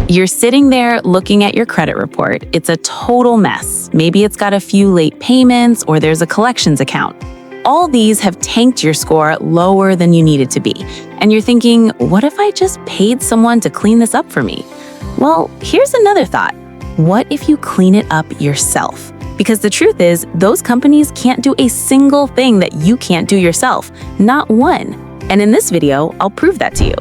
You're sitting there looking at your credit report. It's a total mess. Maybe it's got a few late payments or there's a collections account. All these have tanked your score lower than you need it to be. And you're thinking, what if I just paid someone to clean this up for me? Well, here's another thought. What if you clean it up yourself? Because the truth is, those companies can't do a single thing that you can't do yourself. Not one. And in this video, I'll prove that to you.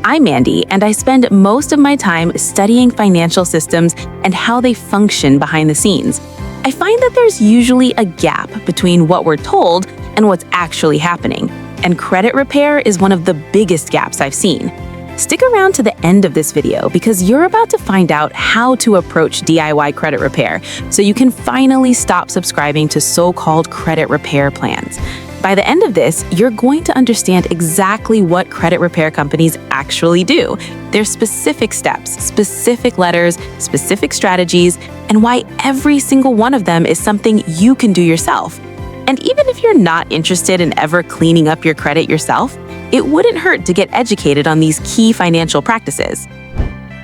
I'm Mandy, and I spend most of my time studying financial systems and how they function behind the scenes. I find that there's usually a gap between what we're told and what's actually happening, and credit repair is one of the biggest gaps I've seen. Stick around to the end of this video because you're about to find out how to approach DIY credit repair so you can finally stop subscribing to so-called credit repair plans. By the end of this, you're going to understand exactly what credit repair companies actually do, their specific steps, specific letters, specific strategies, and why every single one of them is something you can do yourself. And even if you're not interested in ever cleaning up your credit yourself, it wouldn't hurt to get educated on these key financial practices.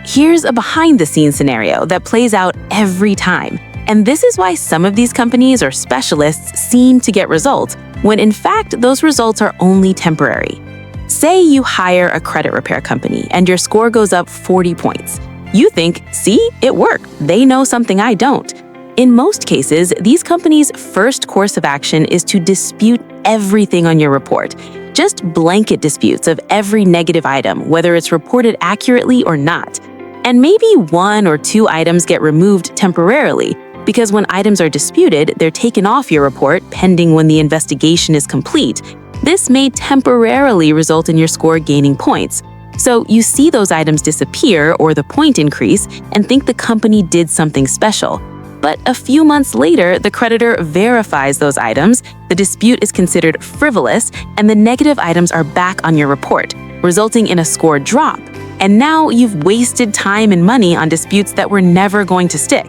Here's a behind-the-scenes scenario that plays out every time. And this is why some of these companies or specialists seem to get results, when in fact, those results are only temporary. Say you hire a credit repair company and your score goes up 40 points. You think, see, it worked. They know something I don't. In most cases, these companies' first course of action is to dispute everything on your report. Just blanket disputes of every negative item, whether it's reported accurately or not. And maybe one or two items get removed temporarily, because when items are disputed, they're taken off your report pending when the investigation is complete. This may temporarily result in your score gaining points. So you see those items disappear or the point increase and think the company did something special. But a few months later, the creditor verifies those items, the dispute is considered frivolous, and the negative items are back on your report, resulting in a score drop. And now you've wasted time and money on disputes that were never going to stick.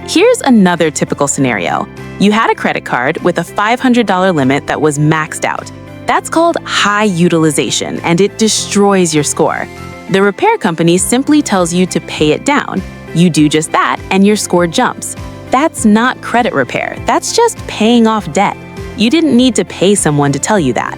Here's another typical scenario. You had a credit card with a $500 limit that was maxed out. That's called high utilization, and it destroys your score. The repair company simply tells you to pay it down. You do just that, and your score jumps. That's not credit repair. That's just paying off debt. You didn't need to pay someone to tell you that.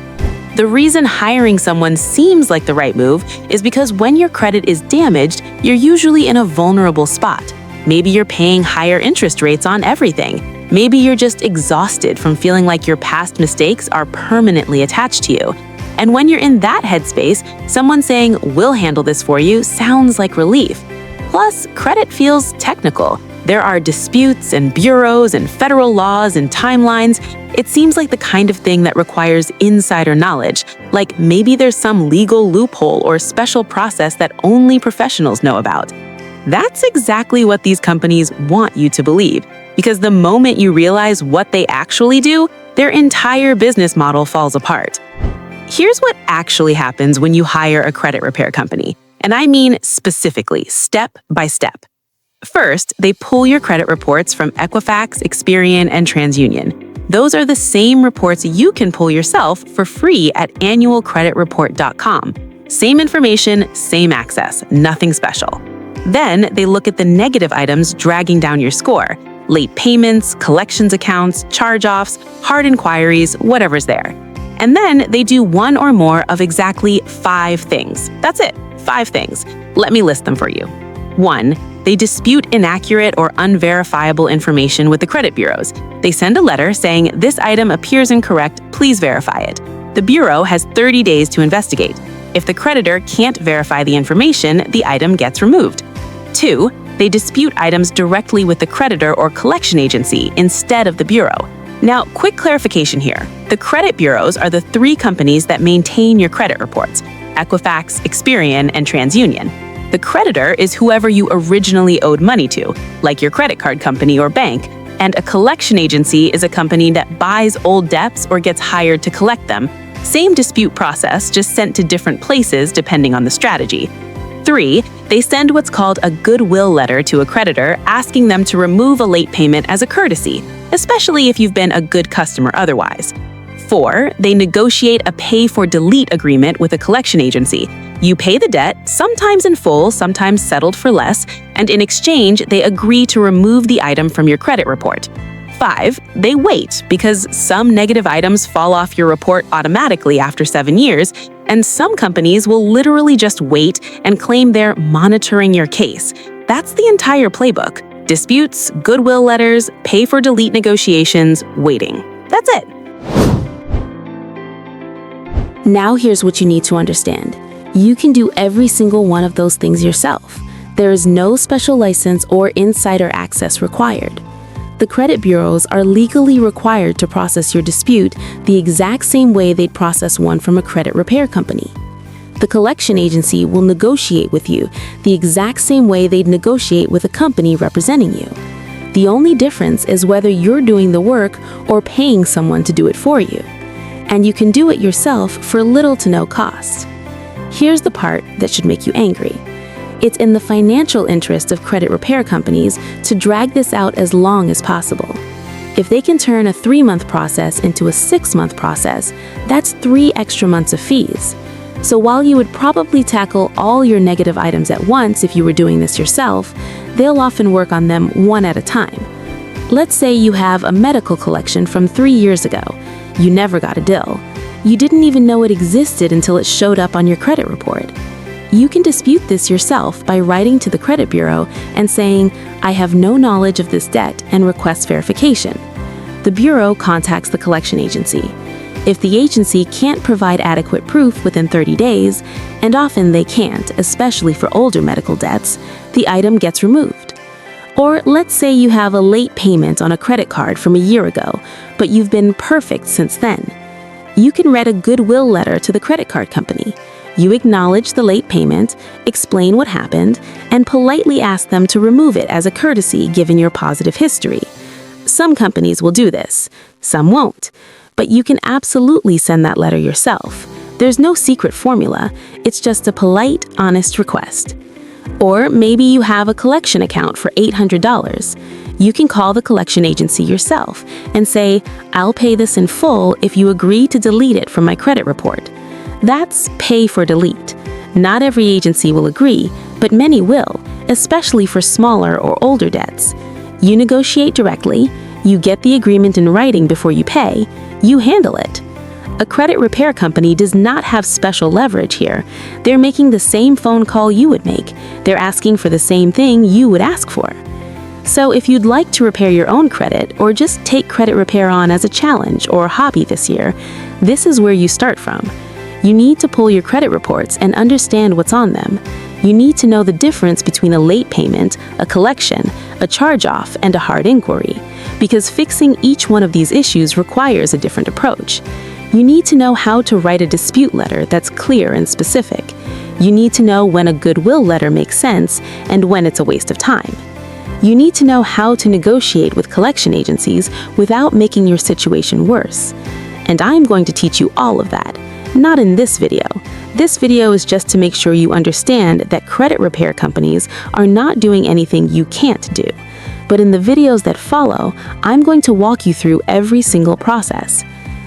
The reason hiring someone seems like the right move is because when your credit is damaged, you're usually in a vulnerable spot. Maybe you're paying higher interest rates on everything. Maybe you're just exhausted from feeling like your past mistakes are permanently attached to you. And when you're in that headspace, someone saying, "We'll handle this for you," sounds like relief. Plus, credit feels technical. There are disputes and bureaus and federal laws and timelines. It seems like the kind of thing that requires insider knowledge, like maybe there's some legal loophole or special process that only professionals know about. That's exactly what these companies want you to believe, because the moment you realize what they actually do, their entire business model falls apart. Here's what actually happens when you hire a credit repair company, and I mean specifically, step by step. First, they pull your credit reports from Equifax, Experian, and TransUnion. Those are the same reports you can pull yourself for free at annualcreditreport.com. Same information, same access, nothing special. Then they look at the negative items dragging down your score: late payments, collections accounts, charge-offs, hard inquiries, whatever's there. And then they do one or more of exactly 5 things. That's it, 5 things. Let me list them for you. 1. They dispute inaccurate or unverifiable information with the credit bureaus. They send a letter saying, "This item appears incorrect, please verify it." The bureau has 30 days to investigate. If the creditor can't verify the information, the item gets removed. 2. They dispute items directly with the creditor or collection agency instead of the bureau. Now, quick clarification here. The credit bureaus are the 3 companies that maintain your credit reports: Equifax, Experian, and TransUnion. The creditor is whoever you originally owed money to, like your credit card company or bank, and a collection agency is a company that buys old debts or gets hired to collect them. Same dispute process, just sent to different places depending on the strategy. 3, they send what's called a goodwill letter to a creditor asking them to remove a late payment as a courtesy, especially if you've been a good customer otherwise. 4, they negotiate a pay-for-delete agreement with a collection agency. You pay the debt, sometimes in full, sometimes settled for less, and in exchange, they agree to remove the item from your credit report. 5, they wait because some negative items fall off your report automatically after 7 years, and some companies will literally just wait and claim they're monitoring your case. That's the entire playbook. Disputes, goodwill letters, pay-for-delete negotiations, waiting. That's it. Now here's what you need to understand. You can do every single one of those things yourself. There is no special license or insider access required. The credit bureaus are legally required to process your dispute the exact same way they'd process one from a credit repair company. The collection agency will negotiate with you the exact same way they'd negotiate with a company representing you. The only difference is whether you're doing the work or paying someone to do it for you. And you can do it yourself for little to no cost. Here's the part that should make you angry. It's in the financial interest of credit repair companies to drag this out as long as possible. If they can turn a 3-month process into a 6-month process, that's 3 extra months of fees. So while you would probably tackle all your negative items at once if you were doing this yourself, they'll often work on them one at a time. Let's say you have a medical collection from 3 years ago. You never got a bill. You didn't even know it existed until it showed up on your credit report. You can dispute this yourself by writing to the credit bureau and saying, "I have no knowledge of this debt," and request verification. The bureau contacts the collection agency. If the agency can't provide adequate proof within 30 days, and often they can't, especially for older medical debts, the item gets removed. Or let's say you have a late payment on a credit card from a year ago, but you've been perfect since then. You can write a goodwill letter to the credit card company. You acknowledge the late payment, explain what happened, and politely ask them to remove it as a courtesy given your positive history. Some companies will do this, some won't. But you can absolutely send that letter yourself. There's no secret formula, it's just a polite, honest request. Or maybe you have a collection account for $800. You can call the collection agency yourself and say, "I'll pay this in full if you agree to delete it from my credit report." That's pay for delete. Not every agency will agree, but many will, especially for smaller or older debts. You negotiate directly, you get the agreement in writing before you pay, you handle it. A credit repair company does not have special leverage here. They're making the same phone call you would make. They're asking for the same thing you would ask for. So if you'd like to repair your own credit or just take credit repair on as a challenge or a hobby this year, this is where you start from. You need to pull your credit reports and understand what's on them. You need to know the difference between a late payment, a collection, a charge-off, and a hard inquiry, because fixing each one of these issues requires a different approach. You need to know how to write a dispute letter that's clear and specific. You need to know when a goodwill letter makes sense and when it's a waste of time. You need to know how to negotiate with collection agencies without making your situation worse. And I'm going to teach you all of that. Not in this video. This video is just to make sure you understand that credit repair companies are not doing anything you can't do. But in the videos that follow, I'm going to walk you through every single process.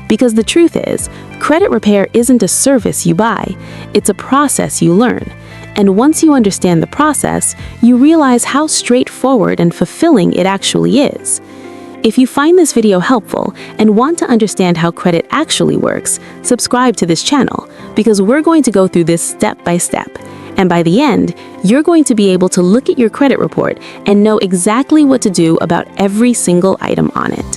Because the truth is, credit repair isn't a service you buy, it's a process you learn. And once you understand the process, you realize how straightforward and fulfilling it actually is. If you find this video helpful and want to understand how credit actually works, subscribe to this channel, because we're going to go through this step by step. And by the end, you're going to be able to look at your credit report and know exactly what to do about every single item on it.